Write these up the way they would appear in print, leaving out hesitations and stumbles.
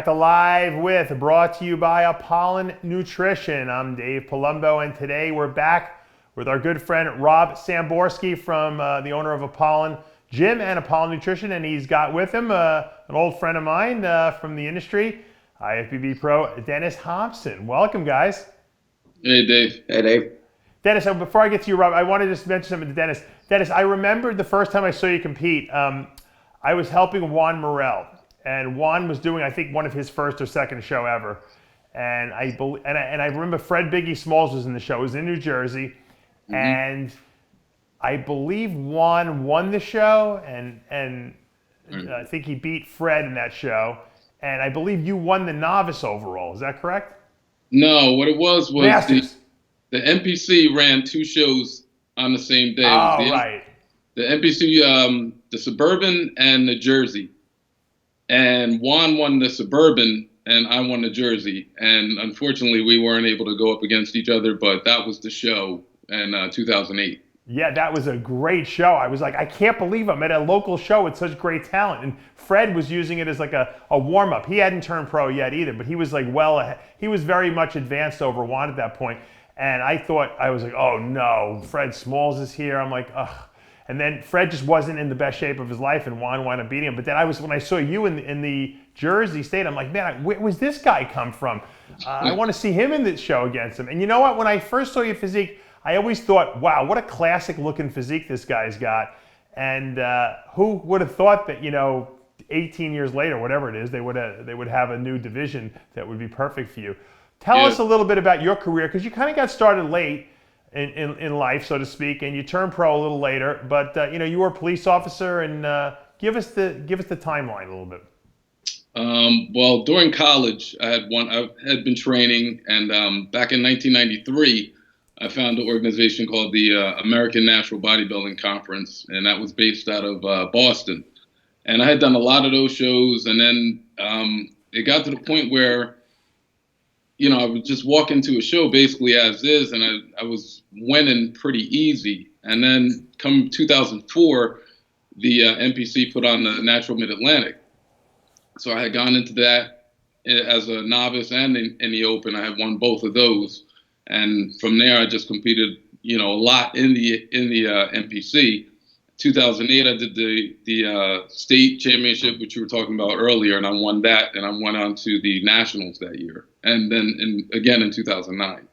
back to Live With, brought to you by Apollon Nutrition. I'm Dave Palumbo, and today we're back with our good friend Rob Samborsky from the owner of Apollon Gym and Apollon Nutrition, and he's got with him an old friend of mine from the industry, IFBB Pro, Dennis Hopson. Welcome, guys. Hey, Dave. Hey, Dave. Dennis, before I get to you, Rob, I wanted to just mention something to Dennis. Dennis, I remembered the first time I saw you compete, I was helping Juan Morel. And Juan was doing, I think, one of his first or second show ever. And I remember Fred Biggie Smalls was in the show. It was in New Jersey. Mm-hmm. And I believe Juan won the show. And I think he beat Fred in that show. And I believe you won the novice overall. Is that correct? No, what it was Masters. The NPC ran two shows on the same day. Oh, right. The NPC, the Suburban and the Jersey. And Juan won the Suburban, and I won the Jersey. And unfortunately, we weren't able to go up against each other, but that was the show in 2008. Yeah, that was a great show. I was like, I can't believe I'm at a local show with such great talent. And Fred was using it as like a warm-up. He hadn't turned pro yet either, but he was like well ahead. He was very much advanced over Juan at that point. And I was like, oh no, Fred Smalls is here. I'm like, ugh. And then Fred just wasn't in the best shape of his life, and Juan wound up beating him. But then when I saw you in the Jersey state, I'm like, man, where was this guy come from? I want to see him in the show against him. And you know what? When I first saw your physique, I always thought, wow, what a classic-looking physique this guy's got. And who would have thought that, 18 years later, whatever it is, they would have a new division that would be perfect for you. Tell us a little bit about your career, because you kind of got started late in life, so to speak, and you turned pro a little later. But you were a police officer, and give us the timeline a little bit. Well, during college, I had been training, and back in 1993, I found an organization called the American Natural Bodybuilding Conference, and that was based out of Boston. And I had done a lot of those shows, and then it got to the point where I would just walk into a show basically as is, and I was winning pretty easy. And then come 2004, the NPC put on the Natural Mid-Atlantic. So I had gone into that as a novice and in the open. I had won both of those. And from there, I just competed, a lot in the NPC. 2008, I did the state championship, which you were talking about earlier, and I won that, and I went on to the nationals that year, and then again in 2009.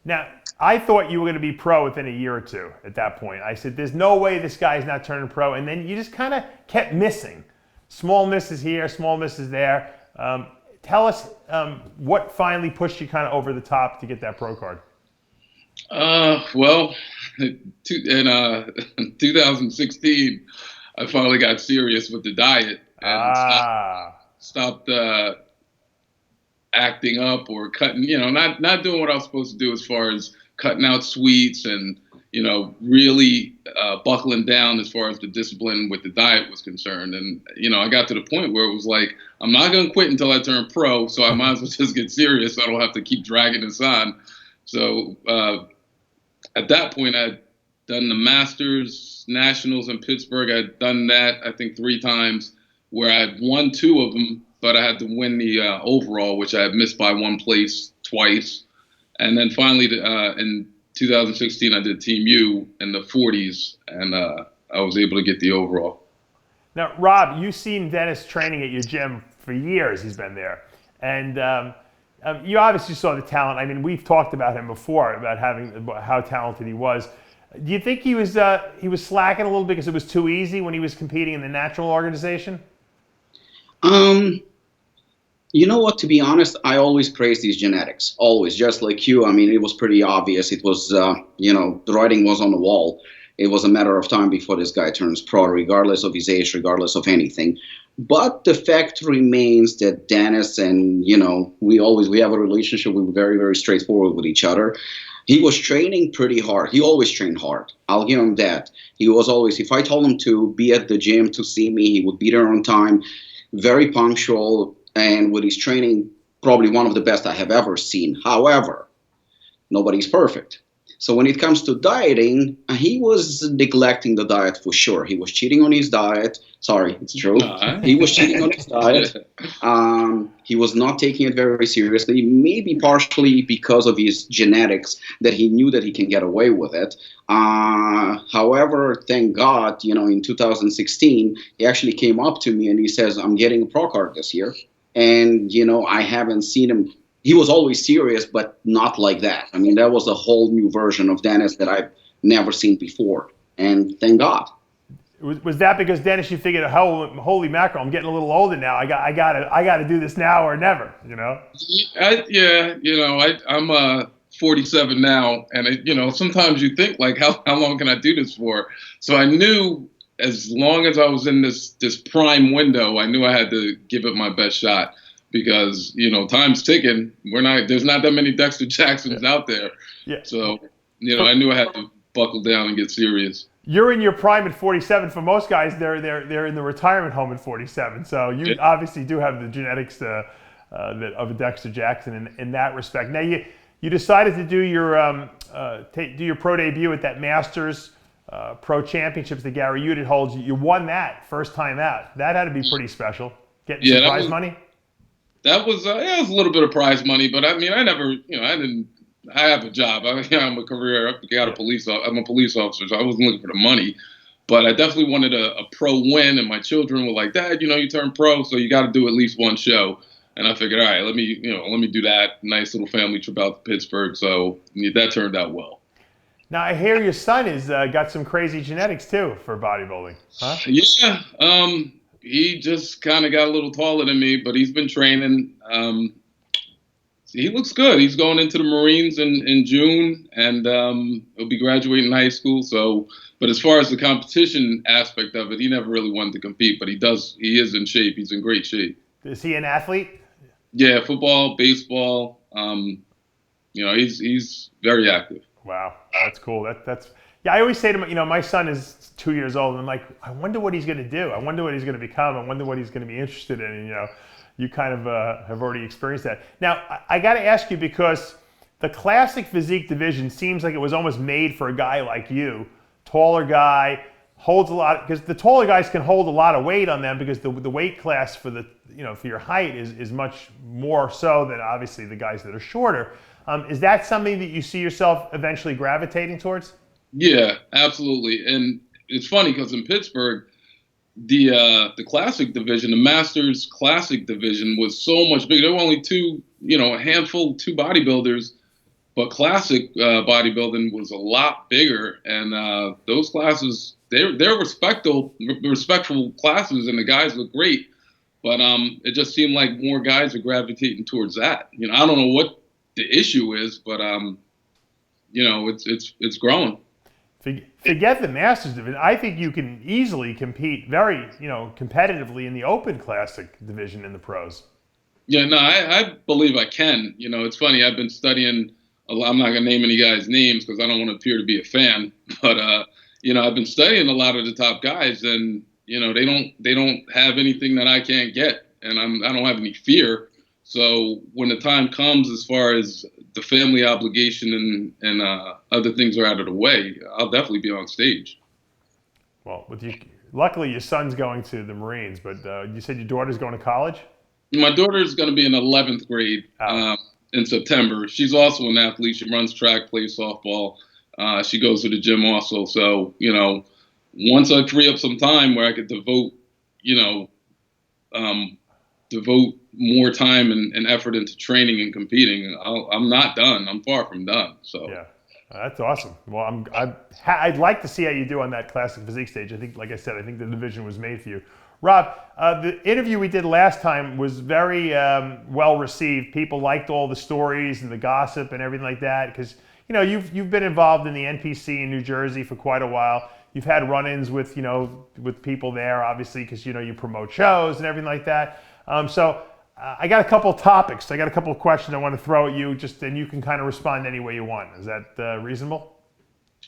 Now, I thought you were going to be pro within a year or two at that point. I said, there's no way this guy's not turning pro, and then you just kind of kept missing. Small misses here, small misses there. Tell us what finally pushed you kind of over the top to get that pro card. Well, in 2016, I finally got serious with the diet and stopped acting up or cutting, not doing what I was supposed to do as far as cutting out sweets and, really buckling down as far as the discipline with the diet was concerned. And, I got to the point where it was like, I'm not going to quit until I turn pro, so I might as well just get serious so I don't have to keep dragging this on. So at that point, I'd done the Masters, Nationals in Pittsburgh. I'd done that, I think, 3 times, where I'd won 2 of them, but I had to win the overall, which I had missed by 1 place twice. And then finally, in 2016, I did Team U in the 40s, and I was able to get the overall. Now, Rob, you've seen Dennis training at your gym for years. He's been there. And you obviously saw the talent. I mean, we've talked about him before, about how talented he was. Do you think he was slacking a little bit because it was too easy when he was competing in the natural organization? You know what, to be honest, I always praise these genetics, always, just like you. I mean, it was pretty obvious. It was, the writing was on the wall. It was a matter of time before this guy turns pro, regardless of his age, regardless of anything. But the fact remains that Dennis and, we have a relationship. We were very, very straightforward with each other. He was training pretty hard. He always trained hard. I'll give him that. He was always, if I told him to be at the gym to see me, he would be there on time, very punctual, and with his training, probably one of the best I have ever seen. However, nobody's perfect. So when it comes to dieting, he was neglecting the diet for sure. He was cheating on his diet. Sorry, it's true. He was cheating on his diet. He was not taking it very seriously, maybe partially because of his genetics, that he knew that he can get away with it. However, thank God, in 2016, he actually came up to me and he says, I'm getting a pro card this year. And, I haven't seen him. He was always serious, but not like that. I mean, that was a whole new version of Dennis that I've never seen before. And thank God. Was that because, Dennis, you figured, holy mackerel, I'm getting a little older now. I got to do this now or never, I'm 47 now, and sometimes you think like, how long can I do this for? So I knew as long as I was in this prime window, I knew I had to give it my best shot. Because time's ticking. There's not that many Dexter Jacksons out there. Yeah. So I knew I had to buckle down and get serious. You're in your prime at 47. For most guys, they're in the retirement home at 47. So you obviously do have the genetics of a Dexter Jackson in that respect. Now you decided to do your pro debut at that Masters Pro Championships that Gary Udit holds. You won that first time out. That had to be pretty special. Getting some prize money. That was it was a little bit of prize money, but I mean, I never, I have a job. I'm a career. I'm a police officer, so I wasn't looking for the money. But I definitely wanted a pro win, and my children were like, Dad, you turn pro, so you got to do at least one show. And I figured, all right, let me do that nice little family trip out to Pittsburgh. So that turned out well. Now I hear your son has got some crazy genetics too for bodybuilding, huh? Yeah. He just kind of got a little taller than me, but he's been training. He looks good. He's going into the Marines in June, and he'll be graduating high school. So, but as far as the competition aspect of it, he never really wanted to compete, but he is in shape. He's in great shape. Is he an athlete? Yeah, football, baseball. He's very active. Wow, that's cool. Yeah, I always say to my son is 2 years old, and I'm like, I wonder what he's going to do. I wonder what he's going to become. I wonder what he's going to be interested in. And, you kind of have already experienced that. Now, I got to ask you, because the classic physique division seems like it was almost made for a guy like you, taller guy, holds a lot, because the taller guys can hold a lot of weight on them, because the weight class for for your height is much more so than obviously the guys that are shorter. Is that something that you see yourself eventually gravitating towards? Yeah, absolutely. And it's funny because in Pittsburgh, the classic division, the Masters Classic division, was so much bigger. There were only two bodybuilders, but classic bodybuilding was a lot bigger. And those classes, they're respectful classes, and the guys look great. But it just seemed like more guys are gravitating towards that. I don't know what the issue is, but it's growing. Forget the Masters division. I think you can easily compete very, competitively in the Open Classic division in the pros. Yeah, no, I believe I can. It's funny. I've been studying. I'm not gonna name any guys' names because I don't want to appear to be a fan. But I've been studying a lot of the top guys, and they don't have anything that I can't get, and I don't have any fear. So when the time comes, as far as the family obligation and other things are out of the way, I'll definitely be on stage. Well, luckily your son's going to the Marines, but you said your daughter's going to college? My daughter's going to be in 11th grade in September. She's also an athlete. She runs track, plays softball. She goes to the gym also. So, once I free up some time where I could devote more time and effort into training and competing, I'm not done. I'm far from done. So yeah, that's awesome. Well, I'd like to see how you do on that classic physique stage. I think, like I said, I think the division was made for you. Rob, the interview we did last time was very well received. People liked all the stories and the gossip and everything like that, because you've been involved in the NPC in New Jersey for quite a while. You've had run-ins with with people there, obviously, because you promote shows and everything like that. So I got a couple of topics. I got a couple of questions I want to throw at you, and you can kind of respond any way you want. Is that reasonable?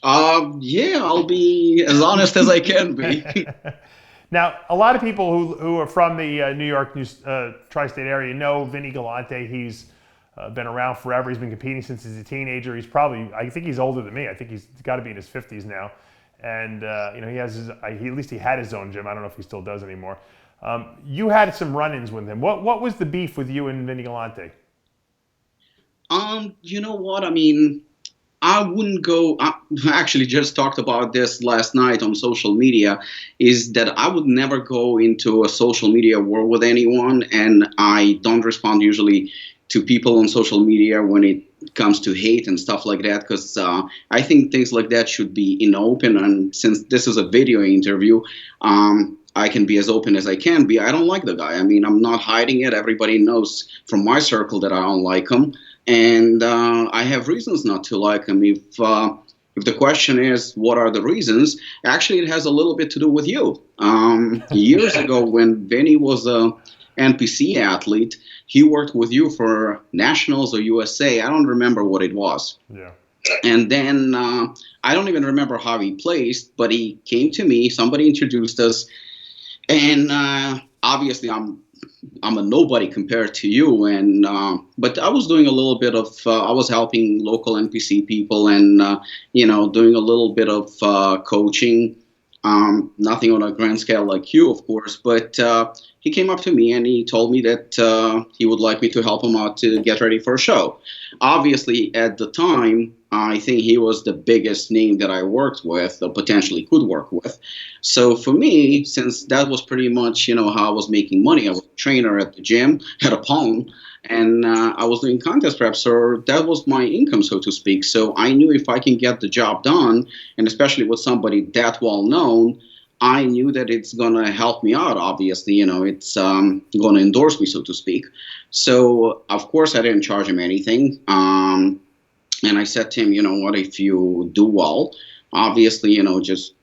Yeah, I'll be as honest as I can be. Now, a lot of people who are from the New York tri-state area know Vinny Galante. He's been around forever. He's been competing since he's a teenager. He's probably, I think he's older than me. I think he's got to be in his 50s now. And he has at least he had his own gym. I don't know if he still does anymore. You had some run-ins with him. What was the beef with you and Vinny Galante? You know what? I mean, I wouldn't go. I actually just talked about this last night on social media. Is that I would never go into a social media war with anyone, and I don't respond usually to people on social media when it comes to hate and stuff like that, because I think things like that should be in open. And since this is a video interview, I can be as open as I can be. I don't like the guy. I mean, I'm not hiding it. Everybody knows from my circle that I don't like him. And I have reasons not to like him. If the question is, what are the reasons? Actually, it has a little bit to do with you. Years ago, when Vinny was a NPC athlete, he worked with you for Nationals or USA. I don't remember what it was. Yeah. And then I don't even remember how he placed, but he came to me. Somebody introduced us. And obviously, I'm a nobody compared to you, and but I was doing a little bit of I was helping local NPC people, and doing a little bit of coaching. Nothing on a grand scale like you, of course, but he came up to me and he told me that he would like me to help him out to get ready for a show. Obviously, at the time, I think he was the biggest name that I worked with, or potentially could work with. So for me, since that was pretty much, how I was making money, I was a trainer at the gym, at Apollon, and I was doing contest prep, so that was my income, so to speak. So I knew if I can get the job done, and especially with somebody that well known, I knew that it's going to help me out, obviously. It's going to endorse me, so to speak. So, of course, I didn't charge him anything. And I said to him, what, if you do well, obviously, just,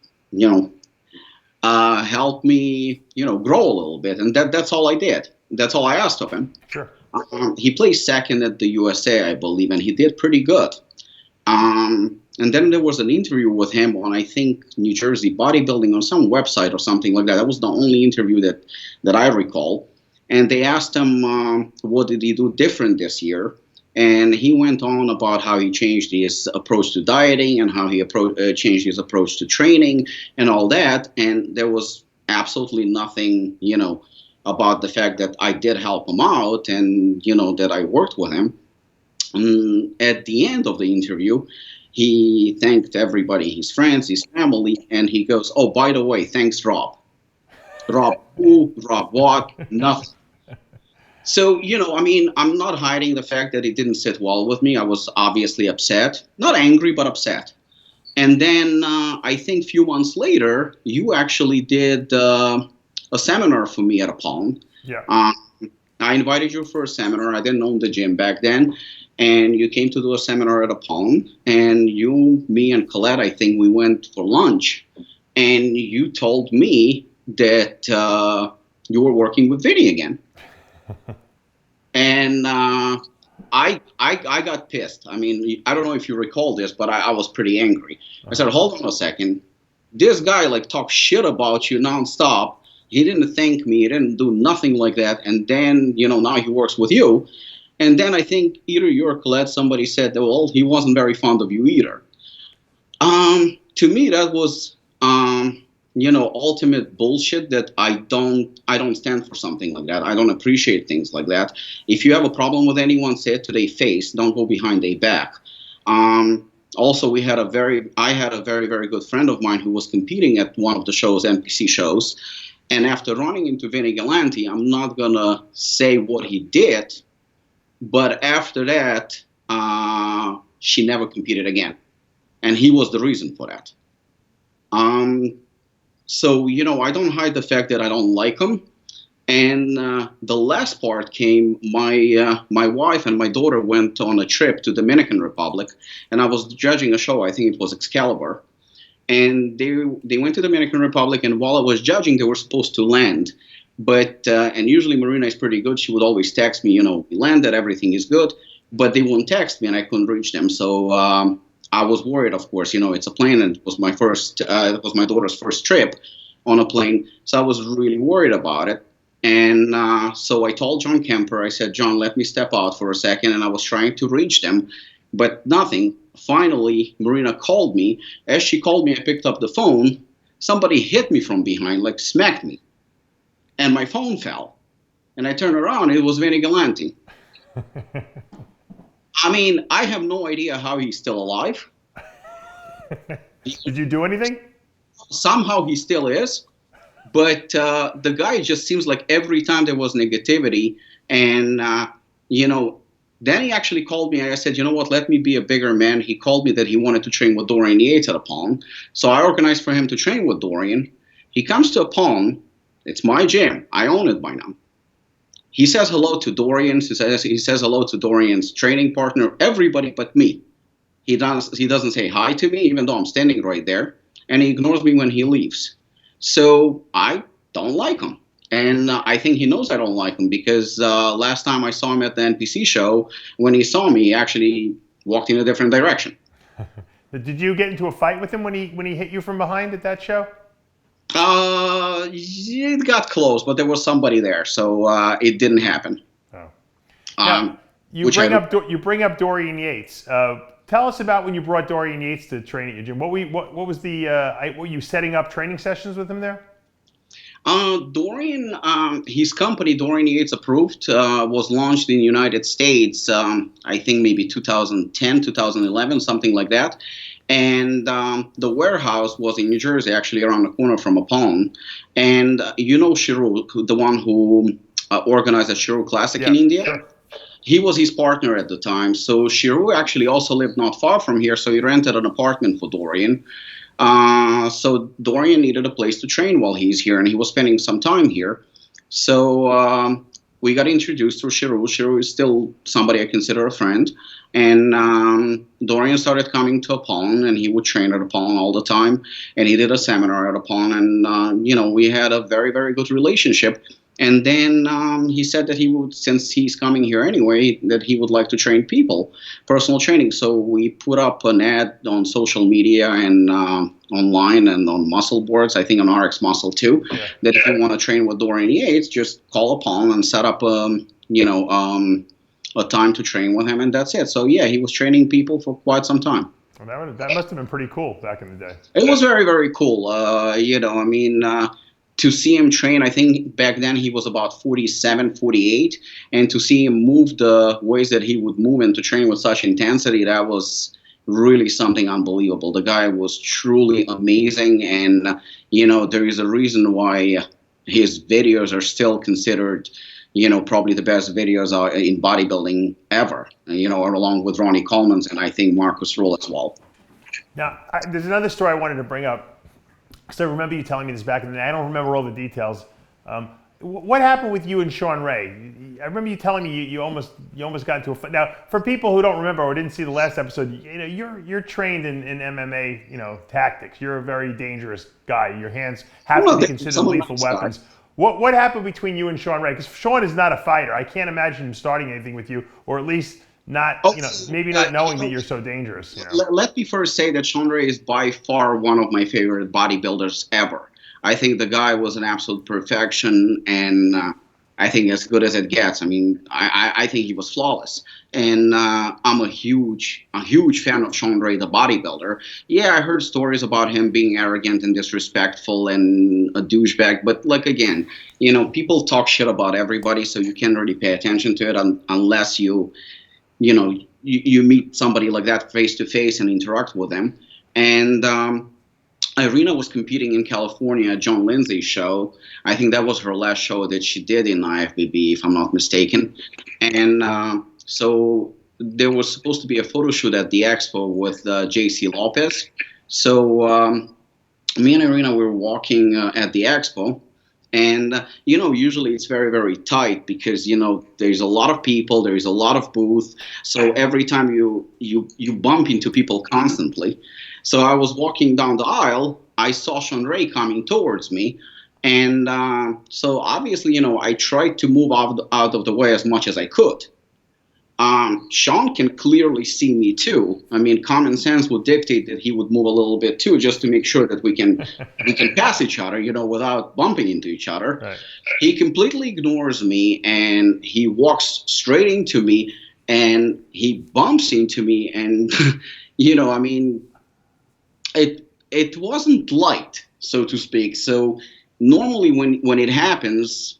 help me, grow a little bit. And that's all I did. That's all I asked of him. Sure. He placed second at the USA, I believe, and he did pretty good. And then there was an interview with him on, I think, New Jersey Bodybuilding on some website or something like that. That was the only interview that I recall. And they asked him, what did he do different this year? And he went on about how he changed his approach to dieting and how he changed his approach to training and all that. And there was absolutely nothing, about the fact that I did help him out and, that I worked with him. And at the end of the interview, he thanked everybody, his friends, his family, and he goes, oh, by the way, thanks, Rob. Rob who? Rob what? Nothing. So, I'm not hiding the fact that it didn't sit well with me. I was obviously upset. Not angry, but upset. And then I think a few months later, you actually did a seminar for me at Apollon. Yeah. I invited you for a seminar. I didn't own the gym back then. And you came to do a seminar at Apollon. And you, me, and Colette, I think we went for lunch. And you told me that you were working with Vinny again. And I got pissed. I mean, I don't know if you recall this, but I was pretty angry. I said, hold on a second. This guy talks shit about you nonstop. He didn't thank me. He didn't do nothing like that. And then, now he works with you. And then I think either you or Colette, somebody said that, well, he wasn't very fond of you either. To me, that was, ultimate bullshit that I don't stand for something like that. I don't appreciate things like that. If you have a problem with anyone, say it to their face. Don't go behind their back. Also, I had a very, very good friend of mine who was competing at one of the shows, NPC shows. And after running into Vinny Galante, I'm not going to say what he did, but after that, she never competed again. And he was the reason for that. So, I don't hide the fact that I don't like him. And the last part came, my wife and my daughter went on a trip to Dominican Republic, and I was judging a show, I think it was Excalibur. And they went to Dominican Republic, and while I was judging, they were supposed to land. But, and usually Marina is pretty good. She would always text me, we landed, everything is good. But they wouldn't text me, and I couldn't reach them. So I was worried, of course. It's a plane, and it was my daughter's first trip on a plane. So I was really worried about it. And so I told John Kemper, I said, John, let me step out for a second. And I was trying to reach them, but nothing. Finally, Marina called me. As she called me, I picked up the phone. Somebody hit me from behind, like smacked me. And my phone fell. And I turned around, it was Vinny Galanti. I mean, I have no idea how he's still alive. Did you do anything? Somehow he still is. But the guy just seems like every time there was negativity. And, then he actually called me. I said, you know what, let me be a bigger man. He called me that he wanted to train with Dorian Yates at Apollon. So I organized for him to train with Dorian. He comes to Apollon. It's my gym. I own it by now. He says hello to Dorian. He says hello to Dorian's training partner, everybody but me. He doesn't say hi to me, even though I'm standing right there. And he ignores me when he leaves. So I don't like him. And I think he knows I don't like him because last time I saw him at the NPC show, when he saw me, he actually walked in a different direction. Did you get into a fight with him when he hit you from behind at that show? It got close, but there was somebody there, so it didn't happen. Oh. Now, you bring up Dorian Yates. Tell us about when you brought Dorian Yates to train at your gym. What was the were you setting up training sessions with him there? Dorian, his company, Dorian Yates Approved, was launched in the United States, I think maybe 2010, 2011, something like that. And the warehouse was in New Jersey, actually around the corner from Apollon. And Shiru, the one who organized the Shiru Classic in India? Sure. He was his partner at the time. So Shiru actually also lived not far from here, so he rented an apartment for Dorian. So Dorian needed a place to train while he's here, and he was spending some time here. So we got introduced through Shiru. Shiru is still somebody I consider a friend. And Dorian started coming to Apollon, and he would train at Apollon all the time. And he did a seminar at Apollon, and, we had a very, very good relationship. And then he said that he would, since he's coming here anyway, that he would like to train people, personal training. So we put up an ad on social media and online and on muscle boards, I think on RXMuscle too, that if you want to train with Dorian Yates, just call Apollon and set up, a time to train with him, and that's it. So yeah, he was training people for quite some time. Well, that must have been pretty cool back in the day. It was very, very cool. To see him train, I think back then he was about 47, 48, and to see him move the ways that he would move and to train with such intensity, that was really something unbelievable. The guy was truly amazing, and there is a reason why his videos are still considered probably the best videos in bodybuilding ever, along with Ronnie Coleman's and I think Marcus Rule as well. Now, there's another story I wanted to bring up. So I remember you telling me this back in the day. I don't remember all the details. What happened with you and Sean Ray? I remember you telling me you almost got into a fight. Now, for people who don't remember or didn't see the last episode, you're trained in MMA, tactics. You're a very dangerous guy. Your hands have to be considered lethal weapons. What happened between you and Sean Ray? Because Sean is not a fighter. I can't imagine him starting anything with you, or at least not, maybe not knowing that you're so dangerous. Let me first say that Sean Ray is by far one of my favorite bodybuilders ever. I think the guy was an absolute perfection, and I think as good as it gets. I mean, I think he was flawless. And I'm a huge fan of Sean Ray, the bodybuilder. Yeah, I heard stories about him being arrogant and disrespectful and a douchebag. But again, people talk shit about everybody, so you can't really pay attention to it unless you meet somebody like that face to face and interact with them. And Irina was competing in California at John Lindsay's show. I think that was her last show that she did in IFBB, if I'm not mistaken. And so there was supposed to be a photo shoot at the expo with JC Lopez. So me and Irina were walking at the expo. And, usually it's very, very tight because, there's a lot of people, there's a lot of booth. So every time you bump into people constantly. So I was walking down the aisle, I saw Sean Ray coming towards me. And so obviously, I tried to move out of the way as much as I could. Sean can clearly see me too. I mean, common sense would dictate that he would move a little bit too, just to make sure that we can pass each other, without bumping into each other. Right. He completely ignores me, and he walks straight into me, and he bumps into me, and I mean, it wasn't light, so to speak. So normally when it happens,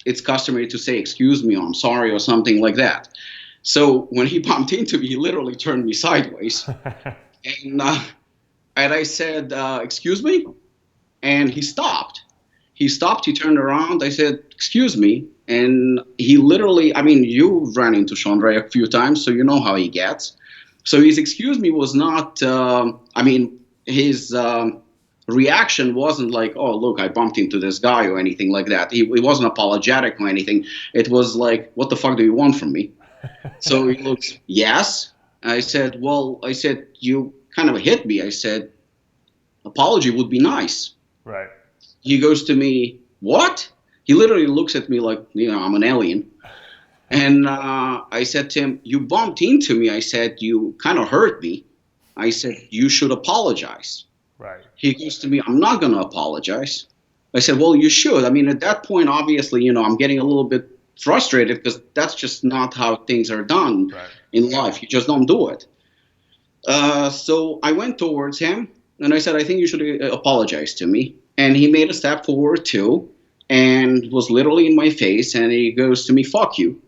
it's customary to say, "Excuse me," or "I'm sorry," or something like that. So when he bumped into me, he literally turned me sideways. and I said, "Excuse me?" And he stopped. He turned around. I said, "Excuse me." And he literally, I mean, you ran into Sean Ray a few times, so you know how he gets. So his "excuse me" was not, his reaction wasn't like, "Oh, look, I bumped into this guy," or anything like that. He wasn't apologetic or anything. It was like, "What the fuck do you want from me?" So he looks, "Yes." I said, "You kind of hit me." I said, "Apology would be nice." Right. He goes to me, "What?" He literally looks at me like, I'm an alien. And I said to him, "You bumped into me." I said, "You kind of hurt me." I said, "You should apologize." Right. He goes to me, "I'm not going to apologize." I said, "Well, you should." I mean, at that point, obviously, I'm getting a little bit frustrated because that's just not how things are done in life. You just don't do it. So I went towards him and I said, "I think you should apologize to me." And he made a step forward too and was literally in my face. And he goes to me, "Fuck you."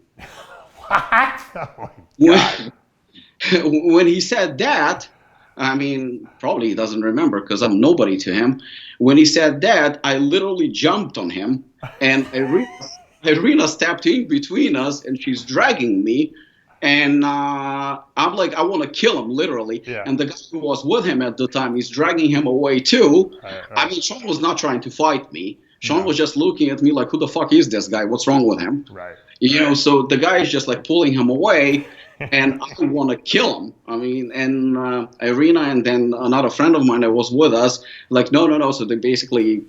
What? Oh my God. When he said that, I mean, probably he doesn't remember because I'm nobody to him. When he said that, I literally jumped on him, and Irina stepped in between us, and she's dragging me. And I'm like, I want to kill him, literally. Yeah. And the guy who was with him at the time, he's dragging him away too. Right. I mean, Sean was not trying to fight me. Sean was just looking at me like, "Who the fuck is this guy? What's wrong with him?" Right. So the guy is just like pulling him away, and I want to kill him. I mean, and Irina and then another friend of mine that was with us, like, no. So they basically,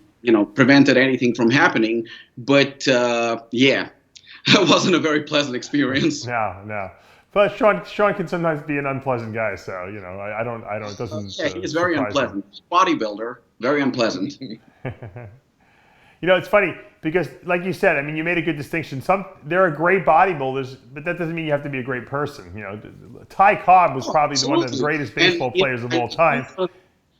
prevented anything from happening. But it wasn't a very pleasant experience. No. But Sean can sometimes be an unpleasant guy, so I don't. It doesn't. Yeah, he's very unpleasant. Bodybuilder, very unpleasant. It's funny because, like you said, I mean, you made a good distinction. There are great bodybuilders, but that doesn't mean you have to be a great person. Ty Cobb was probably one of the greatest baseball players of all time.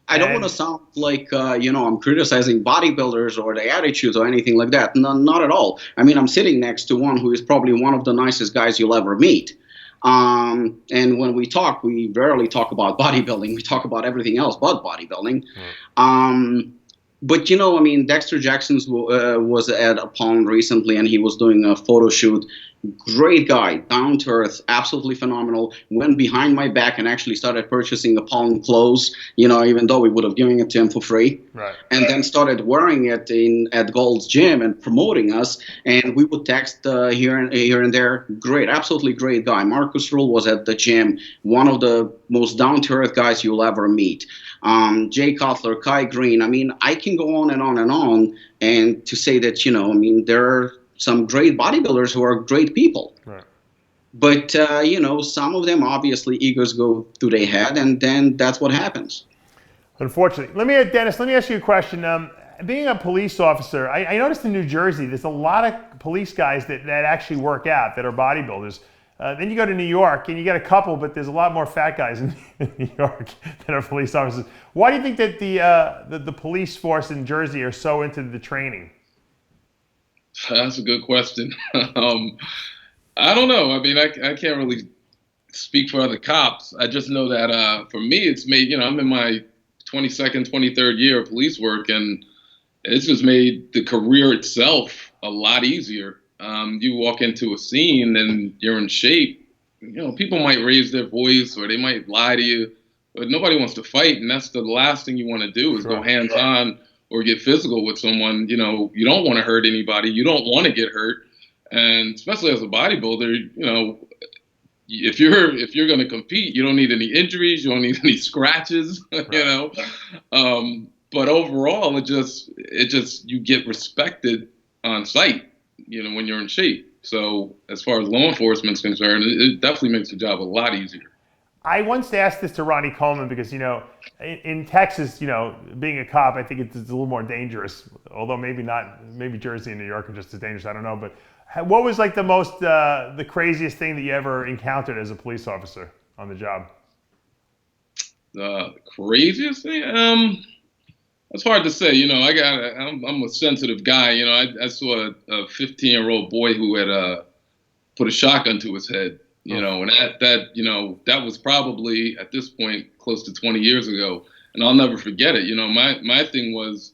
I don't want to sound like, I'm criticizing bodybuilders or their attitudes or anything like that. No, not at all. I mean, I'm sitting next to one who is probably one of the nicest guys you'll ever meet. And when we talk, we rarely talk about bodybuilding. We talk about everything else but bodybuilding. But, Dexter Jackson was at Apollon recently, and he was doing a photo shoot. Great guy, down to earth, absolutely phenomenal. Went behind my back and actually started purchasing Apollon clothes, even though we would have given it to him for free. Right. And then started wearing it at Gold's Gym and promoting us. And we would text here and there. Great, absolutely great guy. Marcus Rule was at the gym, one of the most down to earth guys you'll ever meet. Jay Cutler, Kai Green. I mean, I can go on and on and on. And to say that, there are some great bodybuilders who are great people. Right. But, some of them, obviously, egos go through their head, and then that's what happens. Unfortunately. Dennis, let me ask you a question. Being a police officer, I noticed in New Jersey, there's a lot of police guys that actually work out, that are bodybuilders. Then you go to New York, and you get a couple, but there's a lot more fat guys in New York that are police officers. Why do you think that the police force in Jersey are so into the training? That's a good question. I don't know. I mean, I can't really speak for other cops. I just know that for me, it's made, I'm in my 22nd, 23rd year of police work, and it's just made the career itself a lot easier. You walk into a scene and you're in shape. People might raise their voice or they might lie to you, but nobody wants to fight, and that's the last thing you want to do is go hands-on or get physical with someone. You don't want to hurt anybody. You don't want to get hurt. And especially as a bodybuilder, if you're going to compete, you don't need any injuries. You don't need any scratches, But overall, it just you get respected on sight, when you're in shape. So as far as law enforcement's concerned, it definitely makes the job a lot easier. I once asked this to Ronnie Coleman because, in Texas, being a cop, I think it's a little more dangerous, although maybe not, maybe Jersey and New York are just as dangerous, I don't know. But what was like the craziest thing that you ever encountered as a police officer on the job? The craziest thing? It's hard to say. I'm a sensitive guy. I saw a 15-year-old boy who had put a shotgun to his head. And that was probably at this point close to 20 years ago, and I'll never forget it. My thing was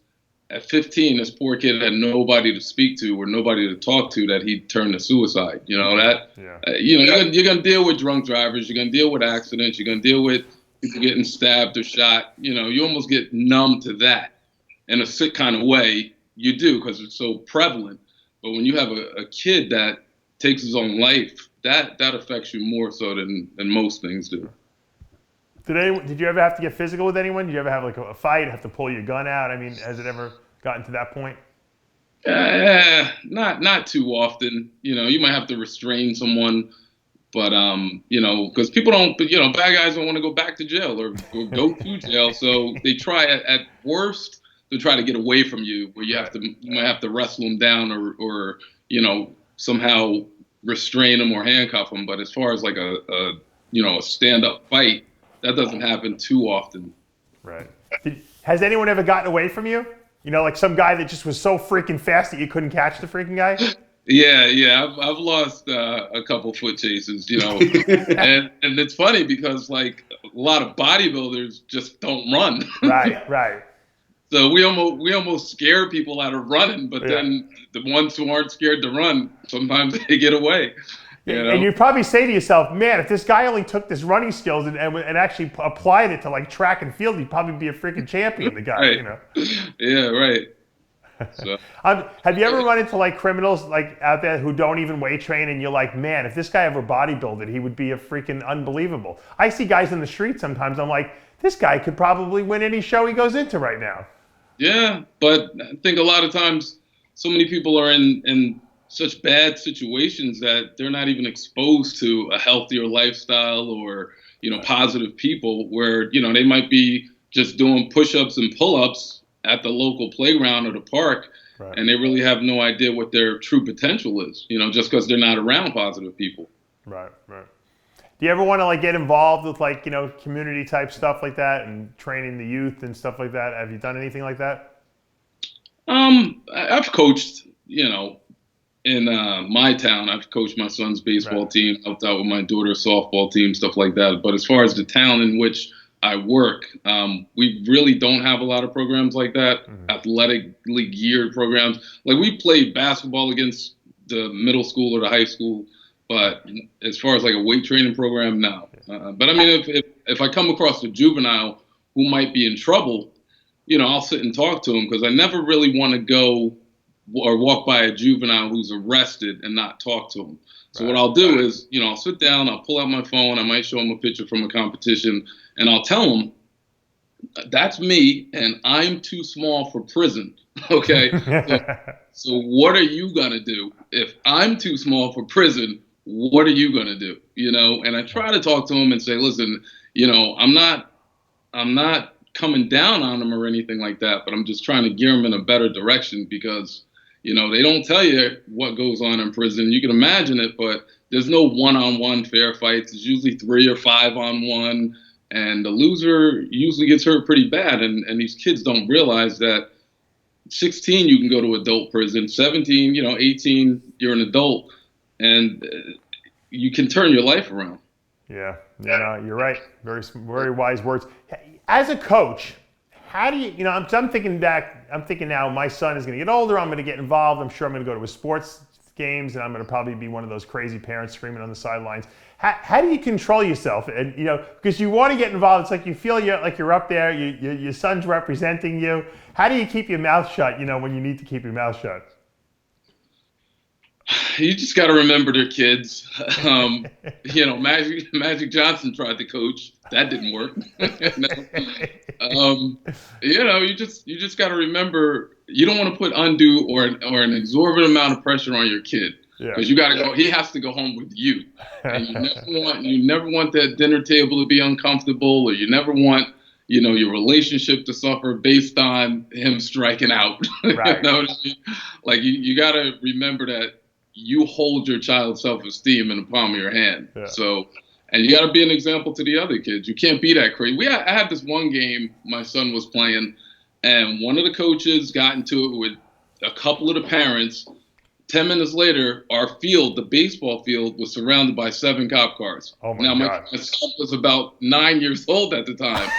at 15, this poor kid had nobody to speak to or nobody to talk to that he turned to suicide. You're gonna deal with drunk drivers, you're gonna deal with accidents, you're gonna deal with people getting stabbed or shot. You almost get numb to that in a sick kind of way. You do, because it's so prevalent. But when you have a kid that takes his own life, that affects you more so than most things do. Did you ever have to get physical with anyone? Did you ever have like a fight, have to pull your gun out? I mean, has it ever gotten to that point? Not too often. You might have to restrain someone, but because people don't, bad guys don't want to go back to jail or go to jail, so they try at worst to try to get away from you, where you might have to wrestle them down or somehow restrain them or handcuff them. But as far as like a stand-up fight, that doesn't happen too often. Right. Has anyone ever gotten away from you? Like some guy that just was so freaking fast that you couldn't catch the freaking guy? Yeah. I've lost a couple foot chases, and it's funny because like a lot of bodybuilders just don't run. Right. So we almost scare people out of running, but then the ones who aren't scared to run, sometimes they get away. And you probably say to yourself, man, if this guy only took this running skills and actually applied it to like track and field, he'd probably be a freaking champion, the guy, right. Yeah, right. So. Have you ever run into like criminals like out there who don't even weight train, and you're like, man, if this guy ever bodybuilded, he would be a freaking unbelievable. I see guys in the street sometimes, I'm like, this guy could probably win any show he goes into right now. Yeah, but I think a lot of times so many people are in such bad situations that they're not even exposed to a healthier lifestyle or, positive people, where, they might be just doing push-ups and pull-ups at the local playground or the park, right, and they really have no idea what their true potential is, just because they're not around positive people. Right. Do you ever want to like get involved with like, community type stuff like that and training the youth and stuff like that? Have you done anything like that? I've coached, in my town. I've coached my son's baseball team, helped out with my daughter's softball team, stuff like that. But as far as the town in which I work, we really don't have a lot of programs like that, athletically geared programs. Like we played basketball against the middle school or the high school, but as far as like a weight training program, no. But I mean, if I come across a juvenile who might be in trouble, I'll sit and talk to him, because I never really want to go or walk by a juvenile who's arrested and not talk to him. So what I'll do is, I'll sit down, I'll pull out my phone, I might show him a picture from a competition, and I'll tell him, that's me, and I'm too small for prison, okay? So what are you going to do? If I'm too small for prison, what are you going to do? And I try to talk to him and say, listen, I'm not coming down on him or anything like that, but I'm just trying to gear him in a better direction, because they don't tell you what goes on in prison. You can imagine it, but there's no one-on-one fair fights. It's usually 3 or 5 on 1, and the loser usually gets hurt pretty bad. And these kids don't realize that 16, you can go to adult prison. 17, 18, you're an adult, and you can turn your life around. Yeah, you're right. Very, very wise words. As a coach, how do you, I'm thinking back, I'm thinking now my son is going to get older, I'm going to get involved, I'm sure I'm going to go to his sports games, and I'm going to probably be one of those crazy parents screaming on the sidelines. How do you control yourself? And, because you want to get involved, it's like you feel you're up there, your son's representing you. How do you keep your mouth shut, when you need to keep your mouth shut? You just got to remember they're kids. Magic Johnson tried to coach. That didn't work. You just got to remember, you don't want to put undue or an exorbitant amount of pressure on your kid. because you got to go. He has to go home with you, and you never want that dinner table to be uncomfortable, or you never want your relationship to suffer based on him striking out. Right. You know what I mean? Like you got to remember that you hold your child's self-esteem in the palm of your hand. Yeah. So, and you got to be an example to the other kids. You can't be that crazy. I had this one game my son was playing, and one of the coaches got into it with a couple of the parents. 10 minutes later, our field, the baseball field, was surrounded by 7 cop cars. Oh my God. My son was about 9 years old at the time.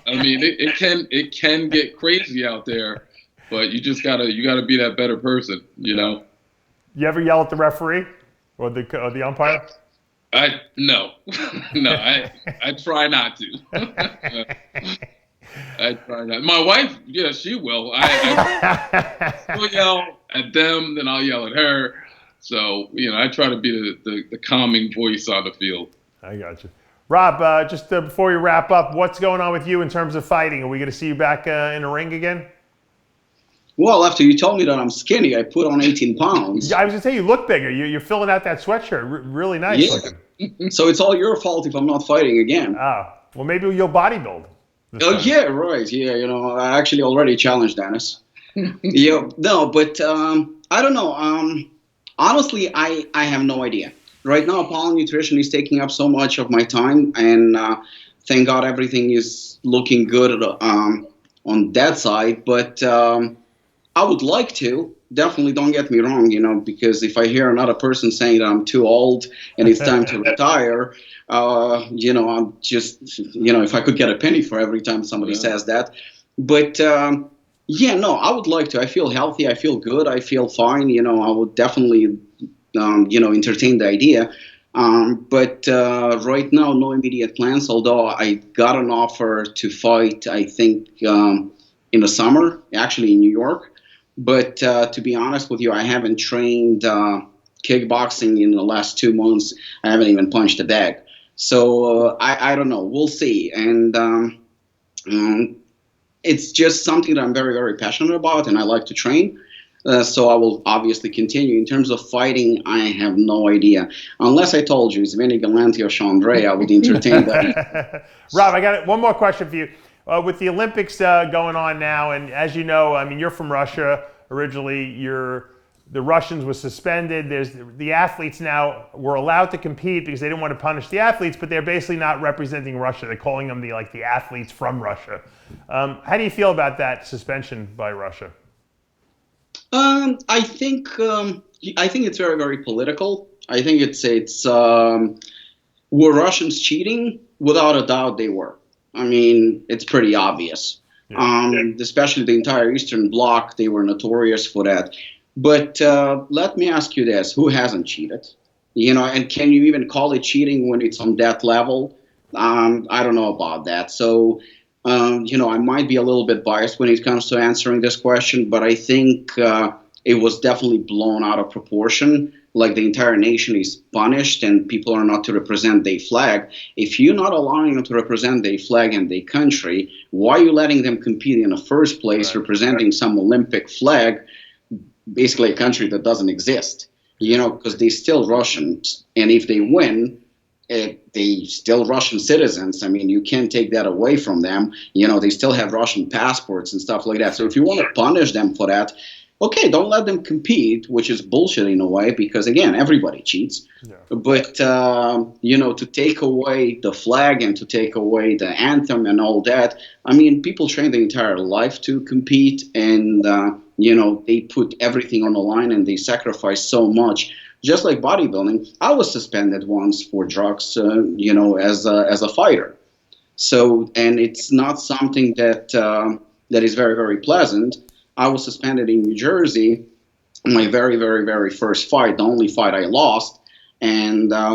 I mean, it can get crazy out there, but you gotta be that better person, You ever yell at the referee or the umpire? No, I try not to. I try not. My wife, yeah, she will. I will yell at them, then I'll yell at her. So I try to be the calming voice on the field. I got you. Rob, just before we wrap up, what's going on with you in terms of fighting? Are we going to see you back in the ring again? Well, after you told me that I'm skinny, I put on 18 pounds. Yeah, I was going to say, you look bigger. You're filling out that sweatshirt. Really nice looking. So it's all your fault if I'm not fighting again. Oh, well, maybe you'll bodybuild. Oh, yeah, right. Yeah, I actually already challenged Dennis. Yeah, no, but I don't know. Honestly, I have no idea. Right now, Apollon Nutrition is taking up so much of my time, and thank God everything is looking good on that side. But I would like to. Definitely don't get me wrong, because if I hear another person saying that I'm too old and it's time to retire, I'm just, if I could get a penny for every time somebody says that. But, I would like to. I feel healthy. I feel good. I feel fine. I would definitely, entertain the idea. But right now, no immediate plans, although I got an offer to fight, I think, in the summer, actually in New York. But to be honest with you, I haven't trained kickboxing in the last 2 months. I haven't even punched a bag. So I don't know. We'll see. And it's just something that I'm very, very passionate about, and I like to train. So I will obviously continue. In terms of fighting, I have no idea. Unless I told you it's Vinny Galante or Chandray, I would entertain that. Rob, I got one more question for you. With the Olympics going on now, and as you know, I mean, you're from Russia originally. The Russians were suspended. The athletes now were allowed to compete because they didn't want to punish the athletes, but they're basically not representing Russia. They're calling them the athletes from Russia. How do you feel about that suspension by Russia? I think it's very, very political. I think it's were Russians cheating? Without a doubt, they were. I mean, it's pretty obvious. Especially the entire Eastern Bloc, they were notorious for that. But let me ask you this: who hasn't cheated? And can you even call it cheating when it's on that level? I don't know about that. So, I might be a little bit biased when it comes to answering this question, but I think it was definitely blown out of proportion. Like the entire nation is punished and people are not to represent their flag. If you're not allowing them to represent their flag and their country, why are you letting them compete in the first place, representing some Olympic flag, basically a country that doesn't exist? Because they're still Russians, and if they win, they still Russian citizens. I mean, you can't take that away from them. They still have Russian passports and stuff like that. So if you want to punish them for that, okay, don't let them compete, which is bullshit in a way, because again, everybody cheats. Yeah. But to take away the flag and to take away the anthem and all that, I mean, people train their entire life to compete, and they put everything on the line and they sacrifice so much. Just like bodybuilding, I was suspended once for drugs, as a fighter. So, and it's not something that is very, very pleasant. I was suspended in New Jersey, my very, very, very first fight, the only fight I lost. And, I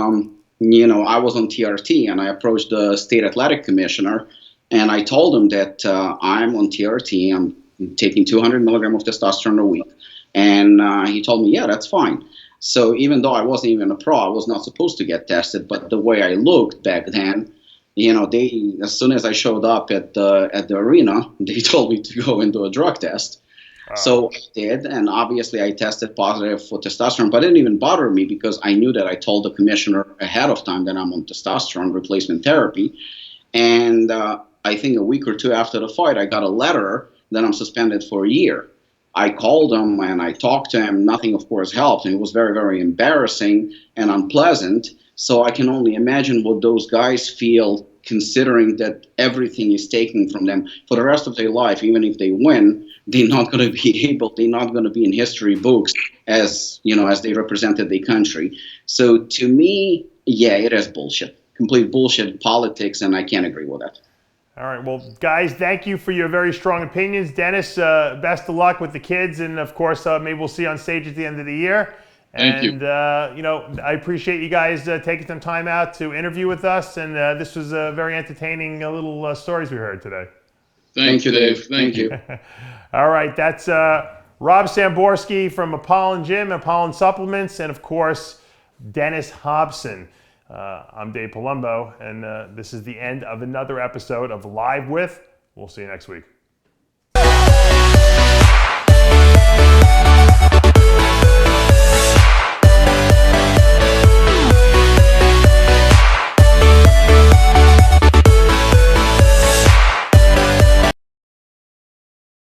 was on TRT, and I approached the state athletic commissioner, and I told him that I'm on TRT, I'm taking 200 milligrams of testosterone a week. And he told me, yeah, that's fine. So even though I wasn't even a pro, I was not supposed to get tested. But the way I looked back then, as soon as I showed up at the arena, they told me to go and do a drug test. So I did, and obviously I tested positive for testosterone, but it didn't even bother me because I knew that I told the commissioner ahead of time that I'm on testosterone replacement therapy. And I think a week or two after the fight, I got a letter that I'm suspended for a year. I called him and I talked to him. Nothing, of course, helped. And it was very, very embarrassing and unpleasant. So I can only imagine what those guys feel, considering that everything is taken from them for the rest of their life. Even if they win, they're not going to be able, they're not going to be in history books as, you know, as they represented their country. So to me, yeah, it is bullshit, complete bullshit politics, and I can't agree with that. All right, well, guys, thank you for your very strong opinions. Dennis, best of luck with the kids, and of course, maybe we'll see you on stage at the end of the year. Thank you. And you know, I appreciate you guys taking some time out to interview with us, and this was very entertaining little stories we heard today. Thank you, Dave. Thank you. All right, that's Rob Samborsky from Apollon Gym, Apollon Supplements, and of course, Dennis Hopson. I'm Dave Palumbo, and this is the end of another episode of Live With. We'll see you next week.